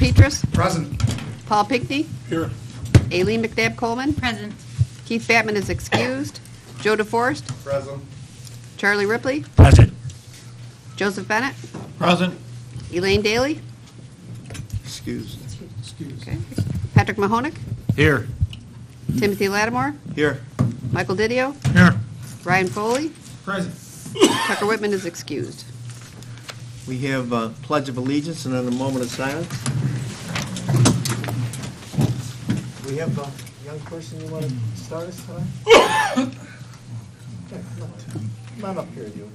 Petrus. Present. Paul Pinkney. Here. Aileen McNabb-Coleman. Present. Keith Batman is excused. Joe DeForest. Present. Charlie Ripley. Present. Joseph Bennett. Present. Elaine Daly. Excused. Okay. Patrick Mahonik. Here. Timothy Lattimore. Here. Michael Didio. Here. Ryan Foley. Present. Tucker Whitman is excused. We have a Pledge of Allegiance and then a moment of silence. We have a young person you want to start us tonight? Okay, come on up here, you.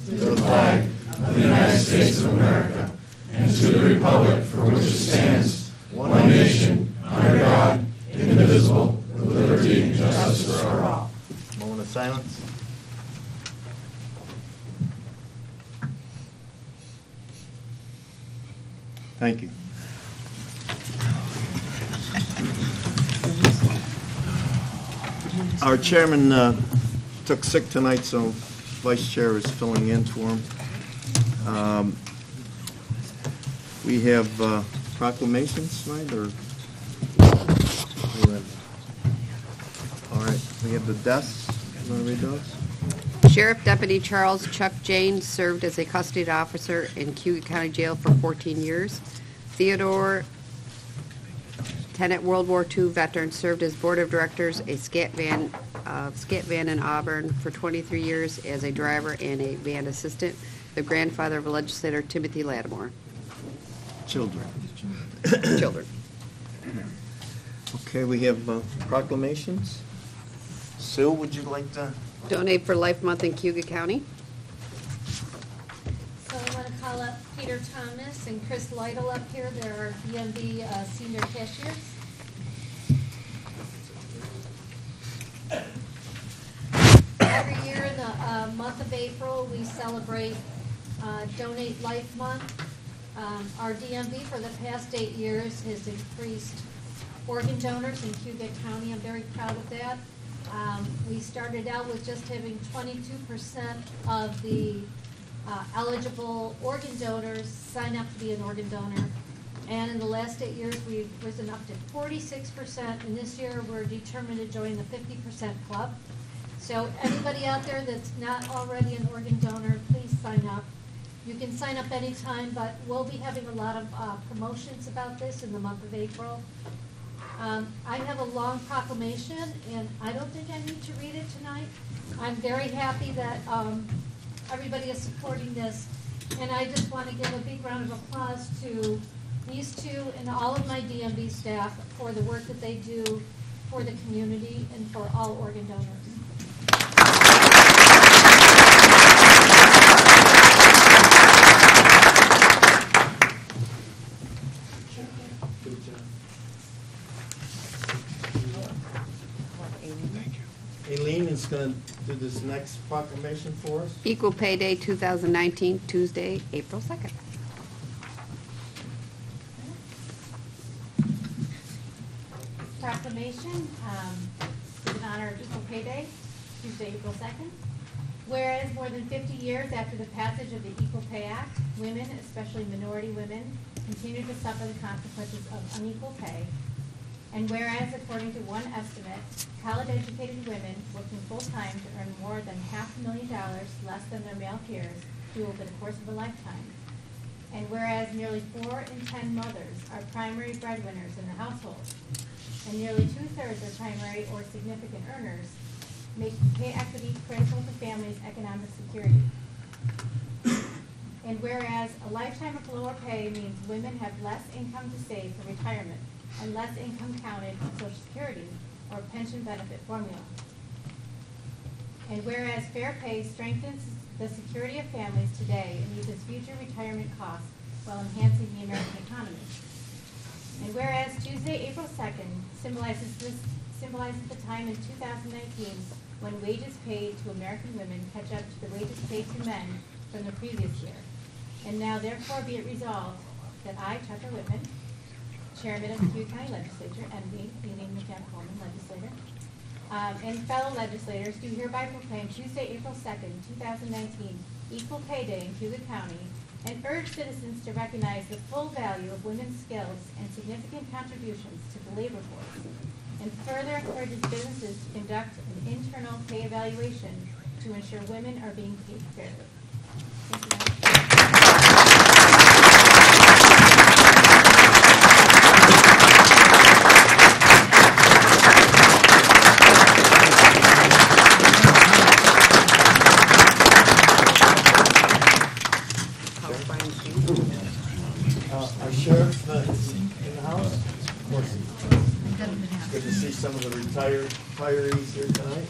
To the flag of the United States of America and to the republic for which it stands, one nation, under God, indivisible, with liberty and justice for all. Moment of silence. Thank you. Our chairman took sick tonight, so vice chair is filling in for him. We have proclamations tonight, or? All right, we have the deaths. You want to read those? Sheriff Deputy Charles Chuck Jane served as a custody officer in Cayuga County Jail for 14 years. Theodore, Lieutenant World War II veteran, served as board of directors a scat van in Auburn for 23 years as a driver and a van assistant. The grandfather of legislator Timothy Lattimore. Children. Children. Okay, we have proclamations. Sue, would you like to? Donate for Life Month in Cayuga County. So I want to call up Peter Thomas and Chris Lytle up here. They're our DMV senior cashiers. Every year in the month of April, we celebrate Donate Life Month. Our DMV for the past 8 years has increased organ donors in Cayuga County. I'm very proud of that. We started out with just having 22% of the eligible organ donors sign up to be an organ donor. And in the last 8 years, we've risen up to 46%. And this year, we're determined to join the 50% club. So anybody out there that's not already an organ donor, please sign up. You can sign up anytime, but we'll be having a lot of promotions about this in the month of April. I have a long proclamation, and I don't think I need to read it tonight. I'm very happy that everybody is supporting this, and I just want to give a big round of applause to these two and all of my DMV staff for the work that they do for the community and for all organ donors. Aileen is going to do this next proclamation for us. Equal Pay Day 2019, Tuesday, April 2nd. Proclamation in honor of Equal Pay Day, Tuesday, April 2nd. Whereas more than 50 years after the passage of the Equal Pay Act, women, especially minority women, continue to suffer the consequences of unequal pay. And whereas, according to one estimate, college-educated women working full-time to earn more than $500,000 less than their male peers do over the course of a lifetime. And whereas nearly 4 in 10 mothers are primary breadwinners in the household, and nearly 2/3 are primary or significant earners, making pay equity critical to families' economic security. And whereas a lifetime of lower pay means women have less income to save for retirement and less income counted in Social Security or pension benefit formula. And whereas fair pay strengthens the security of families today and eases future retirement costs while enhancing the American economy. And whereas Tuesday, April 2nd symbolizes the time in 2019 when wages paid to American women catch up to the wages paid to men from the previous year. And now therefore be it resolved that I, Tucker Whitman, Chairman of the Cayuga County Legislature, and me, Aileen McNabb-Coleman, legislator, and fellow legislators do hereby proclaim Tuesday, April 2nd, 2019, Equal Pay Day in Cayuga County, and urge citizens to recognize the full value of women's skills and significant contributions to the labor force, and further encourages businesses to conduct an internal pay evaluation to ensure women are being paid fairly. Thank you, Madam. Our sheriff is in the house. Of course. It's good to see some of the retirees here tonight.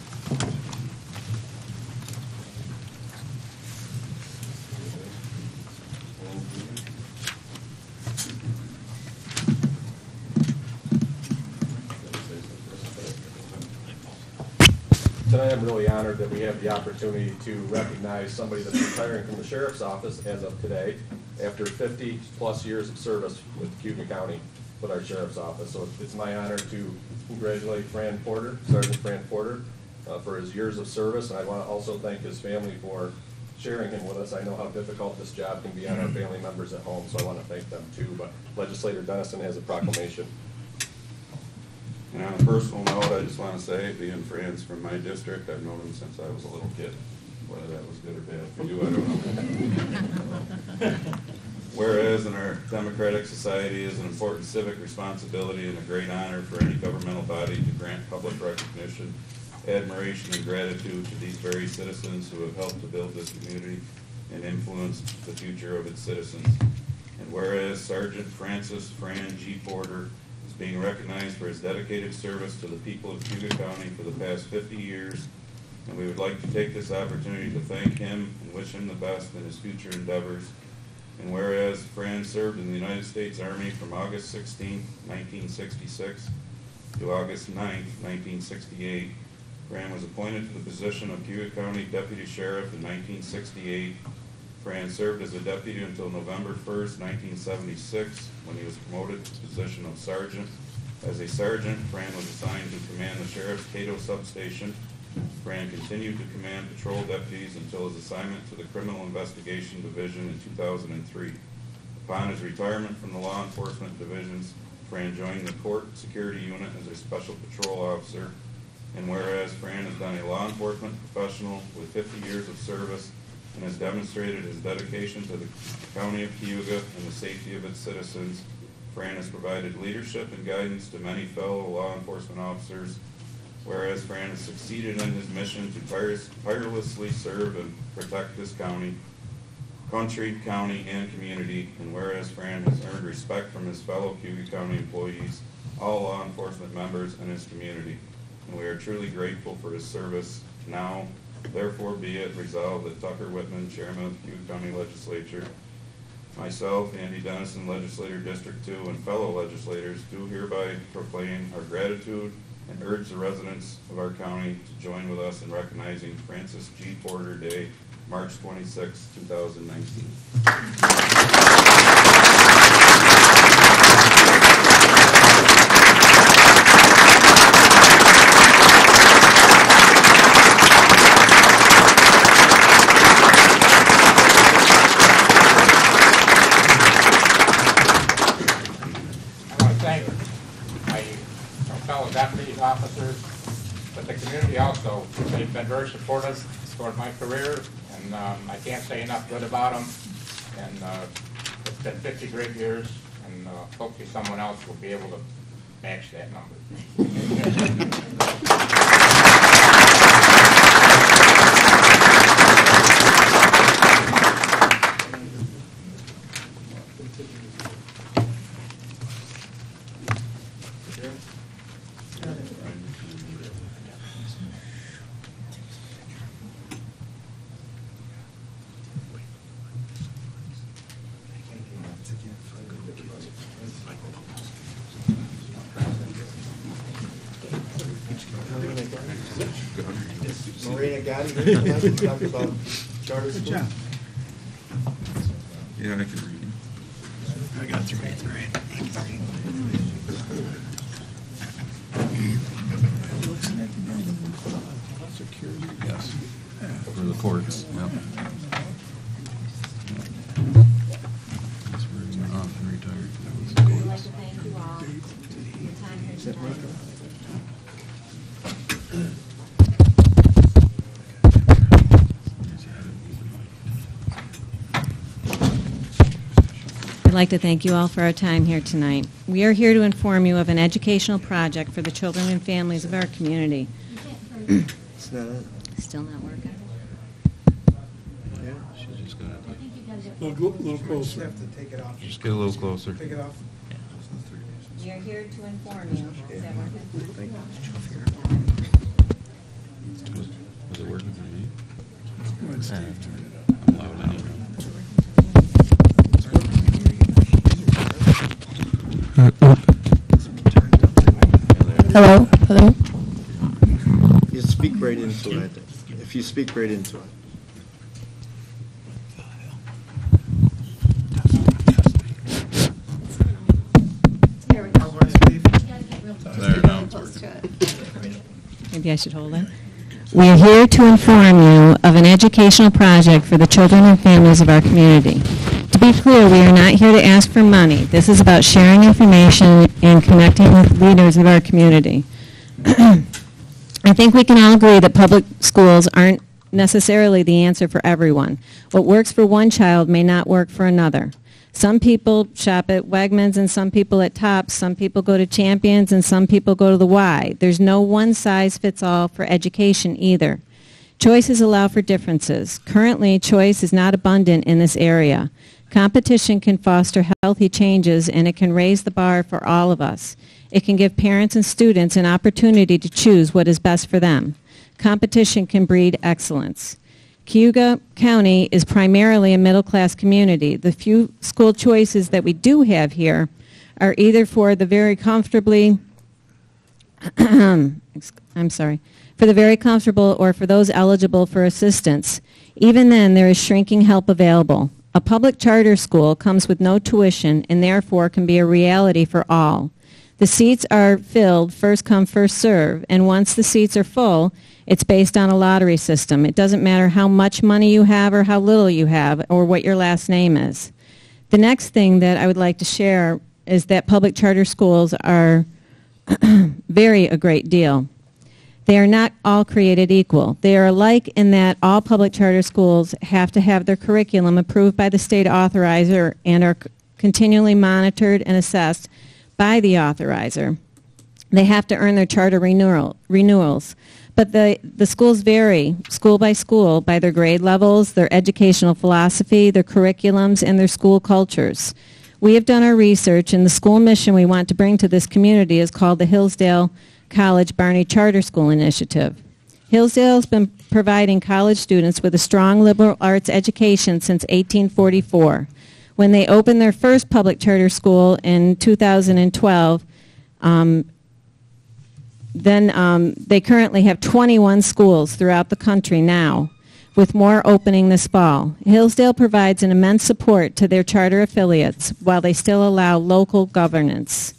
Tonight I'm really honored that we have the opportunity to recognize somebody that's retiring from the Sheriff's Office as of today after 50-plus years of service with Cayuga County with our Sheriff's Office. So it's my honor to congratulate Sergeant Fran Porter, for his years of service, and I want to also thank his family for sharing him with us. I know how difficult this job can be on our family members at home, so I want to thank them too. But Legislator Dennison has a proclamation. And on a personal note, I just want to say, being friends from my district, I've known him since I was a little kid. Whether that was good or bad for you, I don't know. Whereas in our democratic society is an important civic responsibility and a great honor for any governmental body to grant public recognition, admiration, and gratitude to these very citizens who have helped to build this community and influence the future of its citizens. And whereas Sergeant Francis Fran G. Porter is being recognized for his dedicated service to the people of Cayuga County for the past 50 years, and we would like to take this opportunity to thank him and wish him the best in his future endeavors. And whereas Fran served in the United States Army from August 16, 1966 to August 9, 1968, Fran was appointed to the position of Cayuga County Deputy Sheriff in 1968. Fran served as a deputy until November 1st, 1976, when he was promoted to the position of sergeant. As a sergeant, Fran was assigned to command the Sheriff's Cato substation. Fran continued to command patrol deputies until his assignment to the Criminal Investigation Division in 2003. Upon his retirement from the law enforcement divisions, Fran joined the Court Security Unit as a special patrol officer. And whereas Fran has been a law enforcement professional with 50 years of service and has demonstrated his dedication to the County of Cayuga and the safety of its citizens, Fran has provided leadership and guidance to many fellow law enforcement officers. Whereas Fran has succeeded in his mission to tirelessly serve and protect this county, county, and community, and whereas Fran has earned respect from his fellow Cayuga County employees, all law enforcement members, and his community. And we are truly grateful for his service. Now, therefore be it resolved that Tucker Whitman, Chairman of the Cayuga County Legislature, myself, Andy Dennison, Legislator District 2, and fellow legislators do hereby proclaim our gratitude and urge the residents of our county to join with us in recognizing Francis G. Porter Day, March 26, 2019. Deputies, officers, but the community also. They've been very supportive toward my career, and I can't say enough good about them. And it's been 50 great years, and hopefully someone else will be able to match that number. Marina Gotti here tonight to talk about charter school. Yeah, I can read. I got through 8th grade. Security, yes. For the courts, yeah. I'd like to thank you all for our time here tonight. We are here to inform you of an educational project for the children and families of our community. It's not it. Still not working? Yeah. Little closer. Have to take it off. Just get a little closer. Take it off. We are here to inform you. Is that working? Was it working for me? It's I'm loud anyway. Hello? Hello? You speak right into it, I think. If you speak right into it. Here we go. There, now it's Close working. to it. Maybe I should hold it. We are here to inform you of an educational project for the children and families of our community. To be clear, we are not here to ask for money. This is about sharing information and connecting with leaders of our community. I think we can all agree that public schools aren't necessarily the answer for everyone. What works for one child may not work for another. Some people shop at Wegmans and some people at Tops. Some people go to Champions and some people go to the Y. There's no one size fits all for education either. Choices allow for differences. Currently, choice is not abundant in this area. Competition can foster healthy changes, and it can raise the bar for all of us. It can give parents and students an opportunity to choose what is best for them. Competition can breed excellence. Cayuga County is primarily a middle-class community. The few school choices that we do have here are either for the very comfortably, for the very comfortable or for those eligible for assistance. Even then, there is shrinking help available. A public charter school comes with no tuition and therefore can be a reality for all. The seats are filled first come, first serve, and once the seats are full, it's based on a lottery system. It doesn't matter how much money you have or how little you have or what your last name is. The next thing that I would like to share is that public charter schools are very a great deal. They are not all created equal. They are alike in that all public charter schools have to have their curriculum approved by the state authorizer and are continually monitored and assessed by the authorizer. They have to earn their charter renewals. But the schools vary, school by school, by their grade levels, their educational philosophy, their curriculums, and their school cultures. We have done our research, and the school mission we want to bring to this community is called the Hillsdale College Barney Charter School Initiative. Hillsdale has been providing college students with a strong liberal arts education since 1844. When they opened their first public charter school in 2012, they currently have 21 schools throughout the country now, with more opening this fall. Hillsdale provides an immense support to their charter affiliates while they still allow local governance.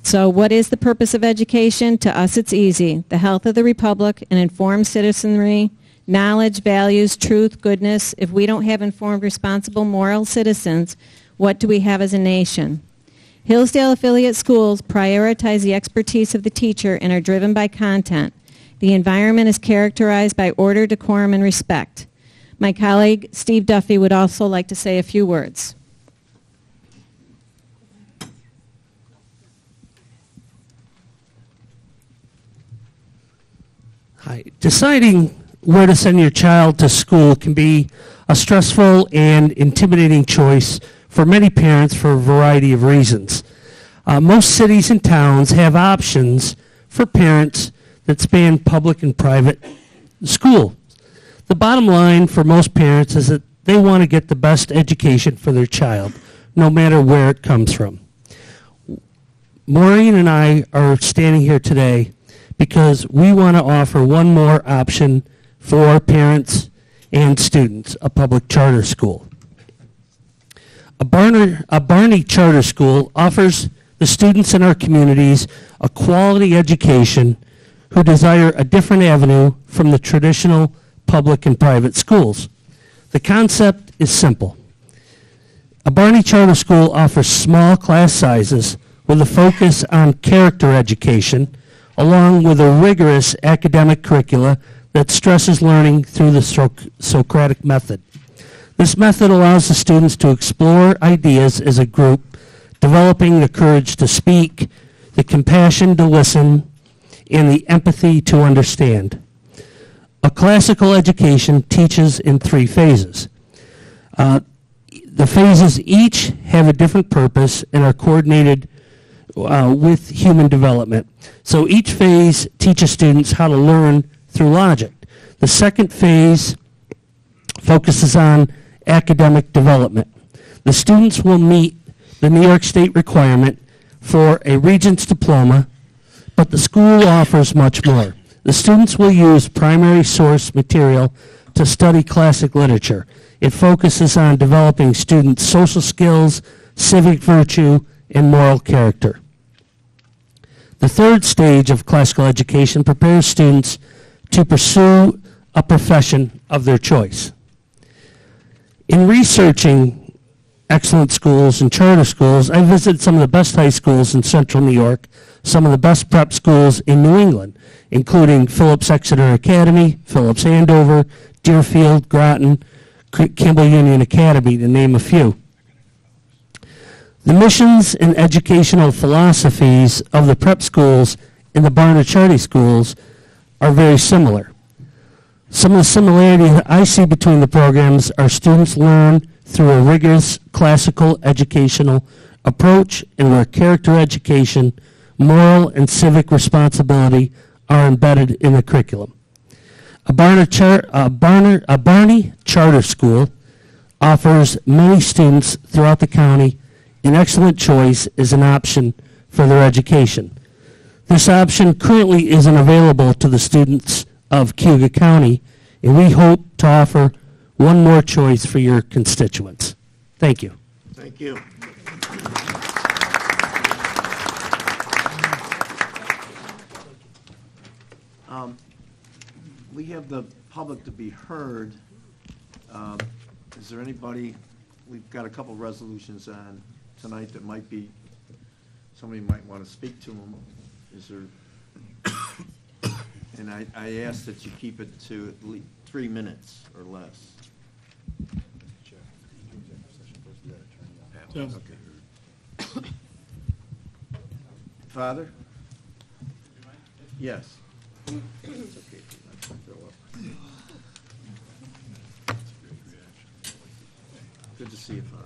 So what is the purpose of education? To us, it's easy. The health of the republic, an informed citizenry, knowledge, values, truth, goodness. If we don't have informed, responsible, moral citizens, what do we have as a nation? Hillsdale affiliate schools prioritize the expertise of the teacher and are driven by content. The environment is characterized by order, decorum, and respect. My colleague, Steve Duffy, would also like to say a few words. Hi. Deciding where to send your child to school can be a stressful and intimidating choice for many parents for a variety of reasons. Most cities and towns have options for parents that span public and private school. The bottom line for most parents is that they want to get the best education for their child, no matter where it comes from. Maureen and I are standing here today because we want to offer one more option for parents and students, a public charter school. A Barney Charter School offers the students in our communities a quality education who desire a different avenue from the traditional public and private schools. The concept is simple. A Barney Charter School offers small class sizes with a focus on character education, along with a rigorous academic curricula that stresses learning through the Socratic method. This method allows the students to explore ideas as a group, developing the courage to speak, the compassion to listen, and the empathy to understand. A classical education teaches in 3 phases. The phases each have a different purpose and are coordinated with human development. So each phase teaches students how to learn through logic. The second phase focuses on academic development. The students will meet the New York State requirement for a Regents diploma, but the school offers much more. The students will use primary source material to study classic literature. It focuses on developing students' social skills, civic virtue, and moral character. The third stage of classical education prepares students to pursue a profession of their choice. In researching excellent schools and charter schools, I visited some of the best high schools in central New York, some of the best prep schools in New England, including Phillips Exeter Academy, Phillips Andover, Deerfield, Groton, Kimball Union Academy, to name a few. The missions and educational philosophies of the prep schools and the Barnard Charter schools are very similar. Some of the similarities that I see between the programs are students learn through a rigorous classical educational approach, and where character education, moral and civic responsibility are embedded in the curriculum. A Barney Charter School offers many students throughout the county an excellent choice as an option for their education. This option currently isn't available to the students of Cayuga County, and we hope to offer one more choice for your constituents. Thank you. Thank you. We have the public to be heard. Is there anybody, we've got a couple resolutions on tonight that might be, somebody might want to speak to them. Is there, and I ask that you keep it to at least 3 minutes or less. Okay. Father? Yes. It's okay. Good to see you, Father.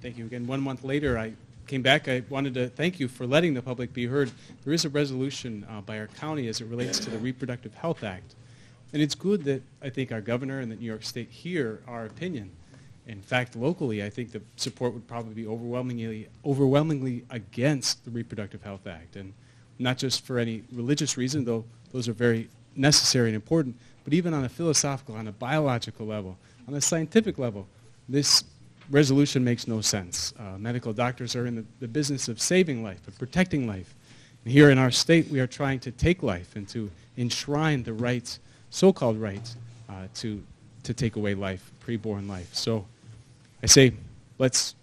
Thank you again. 1 month later, I came back. I wanted to thank you for letting the public be heard. There is a resolution by our county as it relates to the Reproductive Health Act. And it's good that I think our governor and that New York State hear our opinion. In fact, locally, I think the support would probably be overwhelmingly against the Reproductive Health Act. And not just for any religious reason, though those are very necessary and important, but even on a philosophical, on a biological level, on a scientific level, this resolution makes no sense. Medical doctors are in the business of saving life, of protecting life. And here in our state, we are trying to take life and to enshrine the rights, so-called rights, to take away life, preborn life. So I say, let's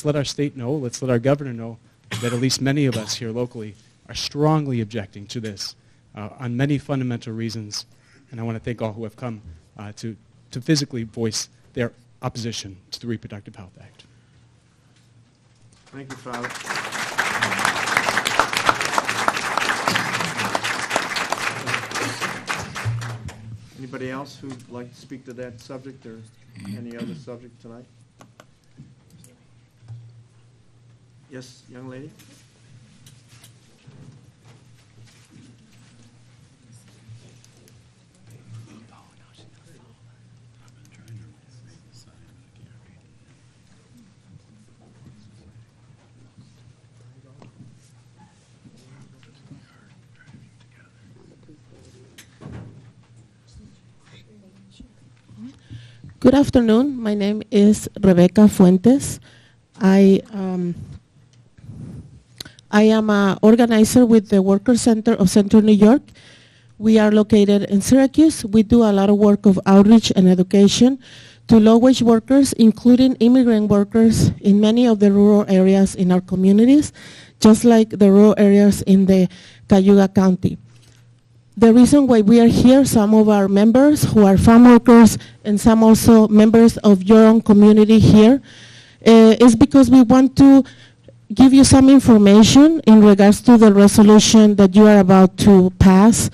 let our state know, let's let our governor know that at least many of us here locally are strongly objecting to this on many fundamental reasons. And I want to thank all who have come to physically voice their opposition to the Reproductive Health Act. Thank you, Father. Anybody else who'd like to speak to that subject or any other subject tonight? Yes, young lady? Good afternoon. My name is Rebecca Fuentes. I am an organizer with the Workers Center of Central New York. We are located in Syracuse. We do a lot of work of outreach and education to low-wage workers, including immigrant workers in many of the rural areas in our communities, just like the rural areas in the Cayuga County. the reason why we are here, some of our members who are farm workers and some also members of your own community here, is because we want to give you some information in regards to the resolution that you are about to pass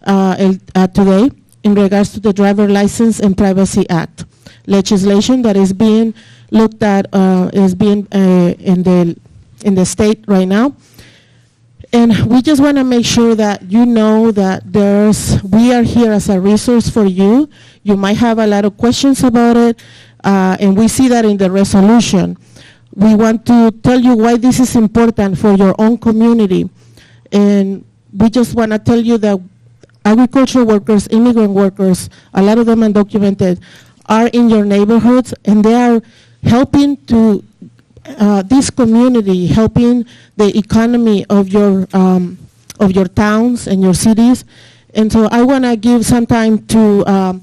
today in regards to the Driver License and Privacy Act legislation that is being looked at, is being in the state right now. And we just want to make sure that you know that we are here as a resource for you. You might have a lot of questions about it, and we see that in the resolution. We want to tell you why this is important for your own community. And we just want to tell you that agricultural workers, immigrant workers, a lot of them undocumented, are in your neighborhoods, and they are helping to this community, helping the economy of your towns and your cities. And so I want to give some time to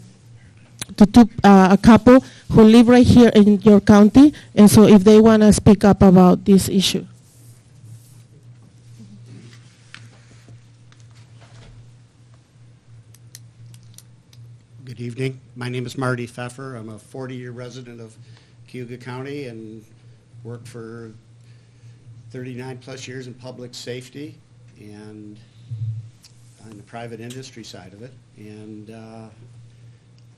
a couple who live right here in your county, and so if they want to speak up about this issue. Good evening. My name is Marty Pfeffer. I'm a 40-year resident of Cayuga County and worked for 39 plus years in public safety and on the private industry side of it. And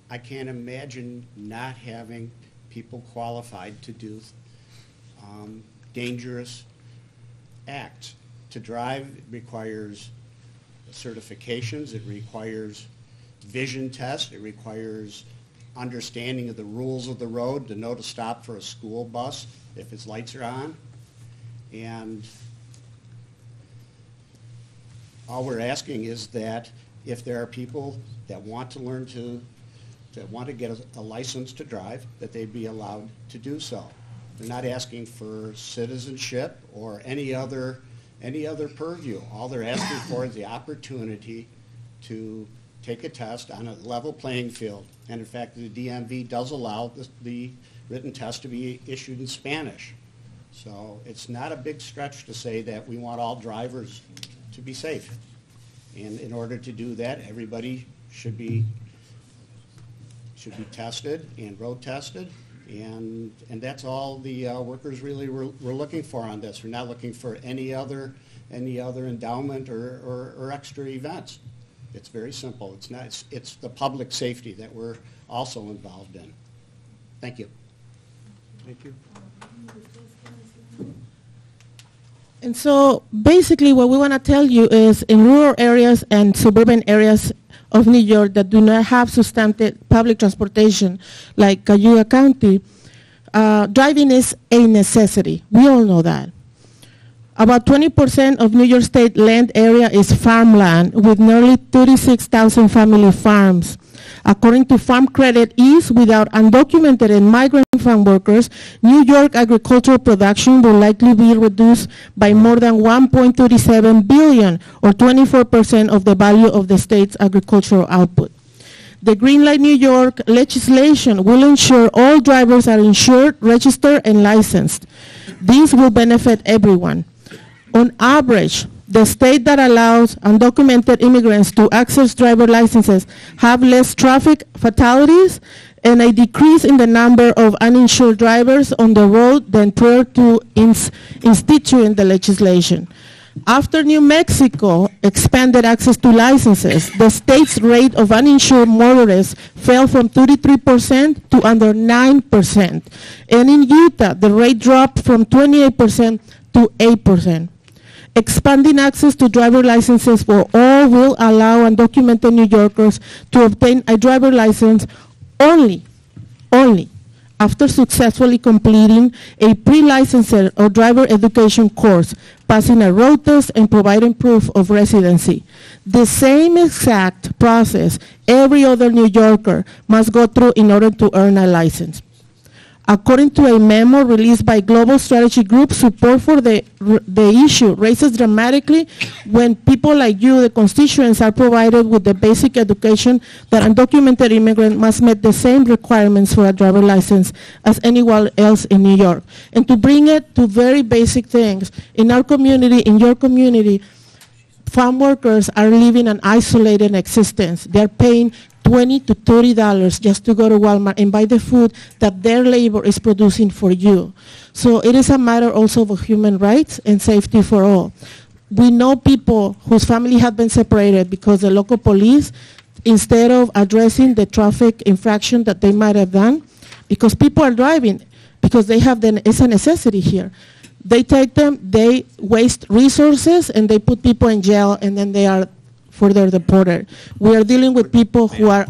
I can't imagine not having people qualified to do dangerous acts. To drive requires certifications, it requires vision tests, it requires understanding of the rules of the road, to know to stop for a school bus if its lights are on. And all we're asking is that if there are people that want to learn that want to get a license to drive, that they be allowed to do so. They're not asking for citizenship or any other purview. All they're asking for is the opportunity to take a test on a level playing field. And in fact, the DMV does allow the written test to be issued in Spanish. So it's not a big stretch to say that we want all drivers to be safe. And in order to do that, everybody should be tested and road tested. And that's all the workers really were looking for on this. We're not looking for any other endowment or extra events. It's very simple. It's the public safety that we're also involved in. Thank you. Thank you. And so basically what we want to tell you is in rural areas and suburban areas of New York that do not have substantive public transportation, like Cayuga County, driving is a necessity. We all know that. About 20% of New York State land area is farmland, with nearly 36,000 family farms. According to Farm Credit East, without undocumented and migrant farm workers, New York agricultural production will likely be reduced by more than $1.37 billion, or 24% of the value of the state's agricultural output. The Green Light New York legislation will ensure all drivers are insured, registered, and licensed. This will benefit everyone. On average, the state that allows undocumented immigrants to access driver licenses have less traffic fatalities and a decrease in the number of uninsured drivers on the road than prior to instituting the legislation. After New Mexico expanded access to licenses, the state's rate of uninsured motorists fell from 33% to under 9%. And in Utah, the rate dropped from 28% to 8%. Expanding access to driver licenses for all will allow undocumented New Yorkers to obtain a driver license only after successfully completing a pre-licensure or driver education course, passing a road test, and providing proof of residency. The same exact process every other New Yorker must go through in order to earn a license. According to a memo released by Global Strategy Group, support for the issue raises dramatically when people like you, the constituents, are provided with the basic education that undocumented immigrants must meet the same requirements for a driver license as anyone else in New York. And to bring it to very basic things, in our community, in your community, farm workers are living an isolated existence. They're paying $20 to $30 just to go to Walmart and buy the food that their labor is producing for you. So it is a matter also of human rights and safety for all. We know people whose family have been separated because the local police, instead of addressing the traffic infraction that they might have done, because people are driving, because it's a necessity here. They take them, they waste resources, and they put people in jail, and then they are further deported. We are dealing with people who are,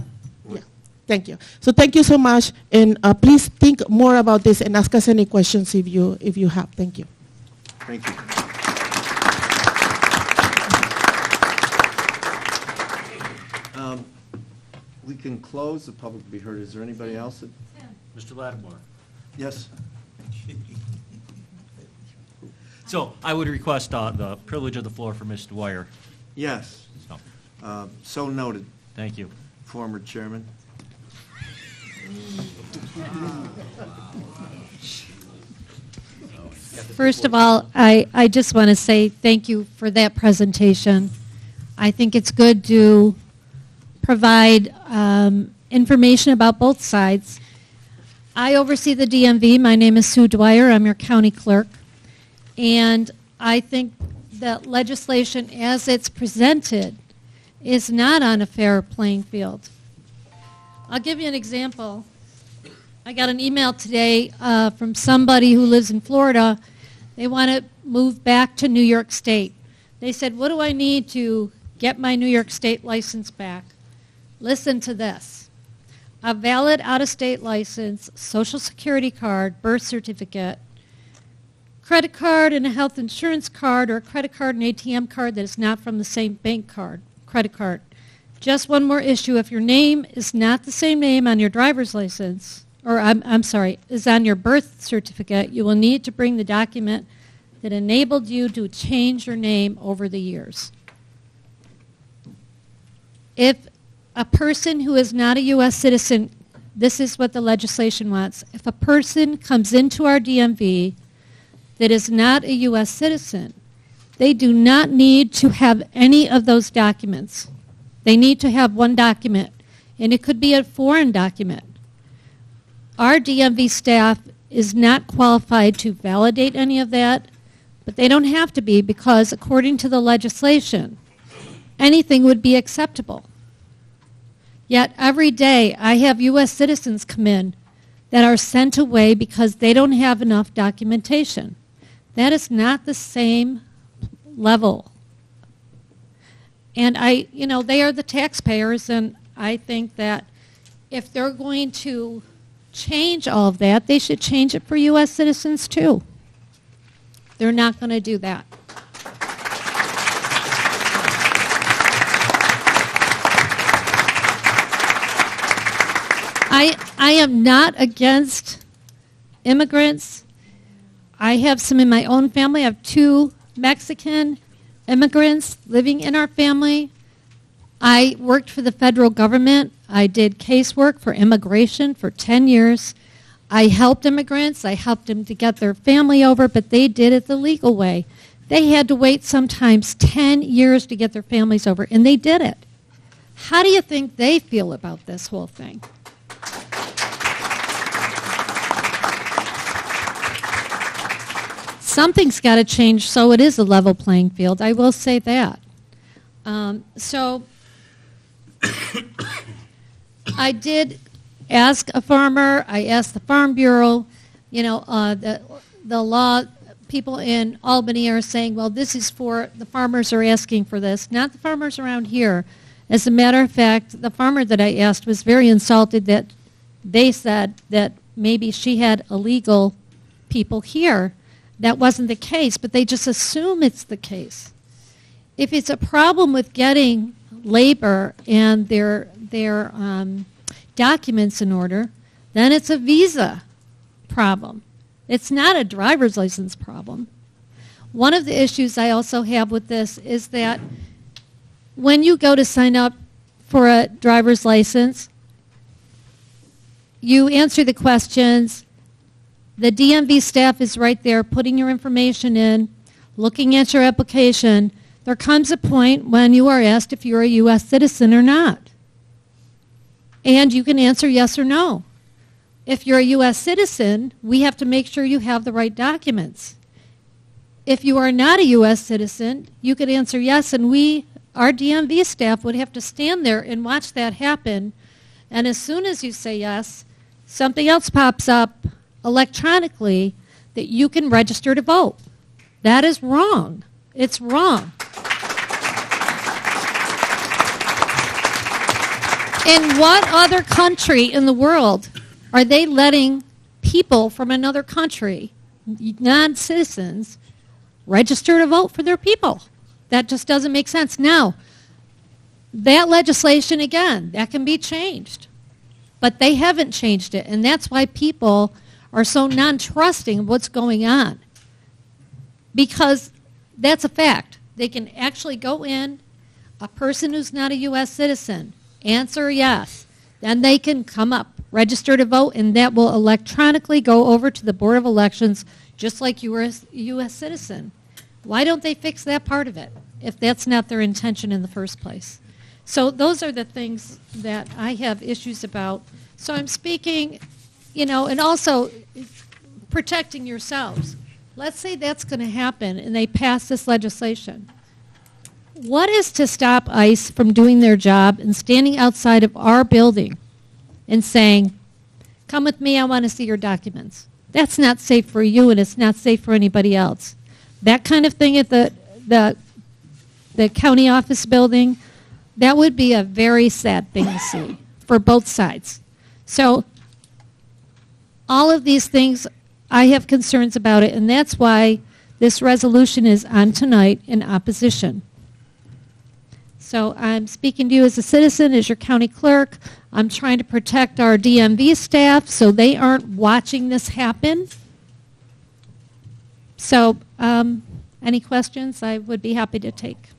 yeah, thank you. So thank you so much, and please think more about this and ask us any questions if you have. Thank you. Thank you. We can close the public to be heard. Is there anybody else that? Mr. Lattimore. Yes. So I would request the privilege of the floor for Ms. Dwyer. Yes. So, So noted, thank you. former chairman. First of all, I just want to say thank you for that presentation. I think it's good to provide information about both sides. I oversee the DMV. My name is Sue Dwyer. I'm your county clerk. And I think that legislation as it's presented is not on a fair playing field. I'll give you an example. I got an email today from somebody who lives in Florida. They want to move back to New York State. They said, what do I need to get my New York State license back? Listen to this. A valid out-of-state license, Social Security card, birth certificate, credit card and a health insurance card, or a credit card and ATM card that is not from the same bank card, credit card. Just one more issue. If your name is not the same name on your driver's license, or I'm sorry, is on your birth certificate, you will need to bring the document that enabled you to change your name over the years. If a person who is not a U.S. citizen, this is what the legislation wants. If a person comes into our DMV that is not a U.S. citizen, they do not need to have any of those documents. They need to have one document, and it could be a foreign document. Our DMV staff is not qualified to validate any of that, but they don't have to be because according to the legislation, anything would be acceptable. Yet every day I have U.S. citizens come in that are sent away because they don't have enough documentation. That is not the same level. And they are the taxpayers, and I think that if they're going to change all of that, they should change it for U.S. citizens too. They're not going to do that. I am not against immigrants. I have some in my own family. I have 2 Mexican immigrants living in our family. I worked for the federal government. I did casework for immigration for 10 years. I helped immigrants. I helped them to get their family over, but they did it the legal way. They had to wait sometimes 10 years to get their families over, and they did it. How do you think they feel about this whole thing? Something's got to change so it is a level playing field. I will say that. So I did ask a farmer. I asked the Farm Bureau. The law people in Albany are saying, well, this is for the farmers are asking for this, not the farmers around here. As a matter of fact, the farmer that I asked was very insulted that they said that maybe she had illegal people here. That wasn't the case, but they just assume it's the case. If it's a problem with getting labor and their documents in order, then it's a visa problem. It's not a driver's license problem. One of the issues I also have with this is that when you go to sign up for a driver's license, you answer the questions. The DMV staff is right there putting your information in, looking at your application. there comes a point when you are asked if you're a U.S. citizen or not. And you can answer yes or no. If you're a U.S. citizen, we have to make sure you have the right documents. If you are not a U.S. citizen, you could answer yes, and our DMV staff would have to stand there and watch that happen. And as soon as you say yes, something else pops up electronically that you can register to vote. That is wrong. It's wrong. In what other country in the world are they letting people from another country, non-citizens, register to vote for their people? That just doesn't make sense. Now, that legislation, again, that can be changed. But they haven't changed it, and that's why people are so non-trusting of what's going on. Because that's a fact. They can actually go in, a person who's not a U.S. citizen, answer yes. Then they can come up, register to vote, and that will electronically go over to the Board of Elections just like you were a U.S. citizen. Why don't they fix that part of it if that's not their intention in the first place? So those are the things that I have issues about. So I'm speaking, and also protecting yourselves. Let's say that's going to happen and they pass this legislation. What is to stop ICE from doing their job and standing outside of our building and saying, come with me, I want to see your documents? That's not safe for you, and it's not safe for anybody else. That kind of thing at the county office building, that would be a very sad thing to see for both sides. So all of these things, I have concerns about it, and that's why this resolution is on tonight in opposition. So I'm speaking to you as a citizen, as your county clerk. I'm trying to protect our DMV staff so they aren't watching this happen. So any questions? I would be happy to take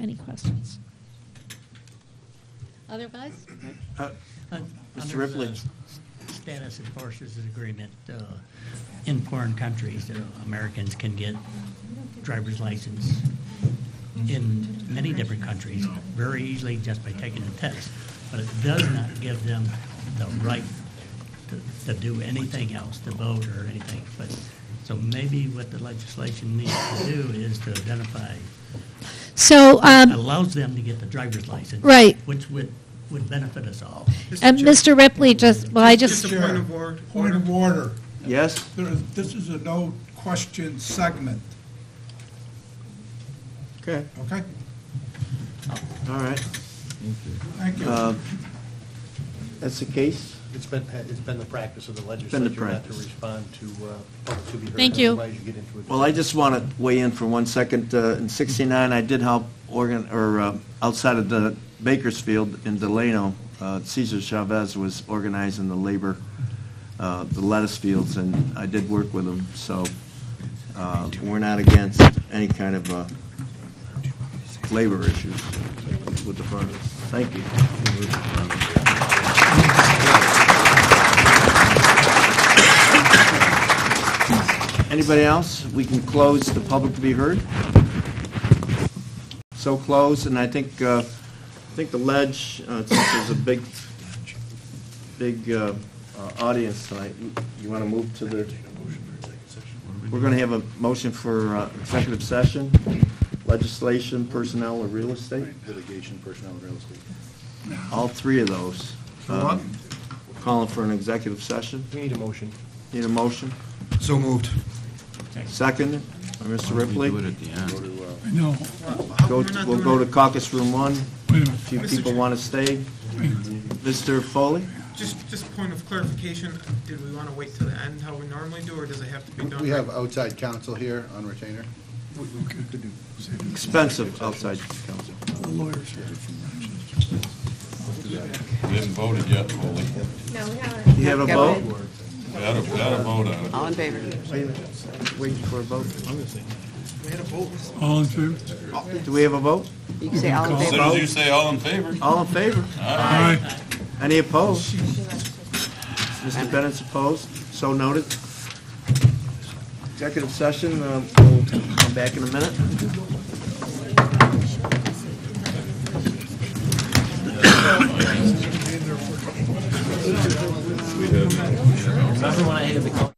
any questions. Otherwise? Mr. Ripley. Status enforces an agreement in foreign countries. Americans can get driver's license in many different countries very easily just by taking the test. But it does not give them the right to do anything else, to vote or anything. But so maybe what the legislation needs to do is to identify. So allows them to get the driver's license, right, which would benefit us all. And Mr. Ripley just a point of order. Point of order. Yes? This is a no question segment. Okay. Okay? All right. Thank you. That's the case? It's been the practice of the Been legislature the not to practice. respond to public to be heard. Thank you. Otherwise you get into a Well, I just want to weigh in for 1 second. In '69, I did help outside of the Bakersfield in Delano. Cesar Chavez was organizing the labor, the lettuce fields, and I did work with him. So we're not against any kind of labor issues with the farmers. Thank you. Anybody else? We can close the public to be heard. So closed, and I think the ledge, since there's a big audience tonight, you want to move to the. We're going to have a motion for executive session, legislation, personnel, or real estate. litigation, personnel, and real estate. All three of those. Calling for an executive session. We need a motion. Need a motion? So moved. Second, by Mr. Ripley. Do it at the end. No. We'll go to caucus room 1. Wait a minute. A few people want to stay. Mr. Foley? Just point of clarification, did we want to wait to the end how we normally do, or does it have to be done? We have outside counsel here on retainer. Expensive outside counsel. The lawyers. We haven't voted yet, Foley. No, we haven't. You have a vote? Got a vote on it. All in favor? Wait a minute. Waiting for a vote. We had a vote. All in favor? Do we have a vote? You can say all in As favor. soon as you say all in favor. All in favor? Aye. Any opposed? Mr. Bennett's opposed, so noted. Executive session, we'll come back in a minute. We did. Remember when I had the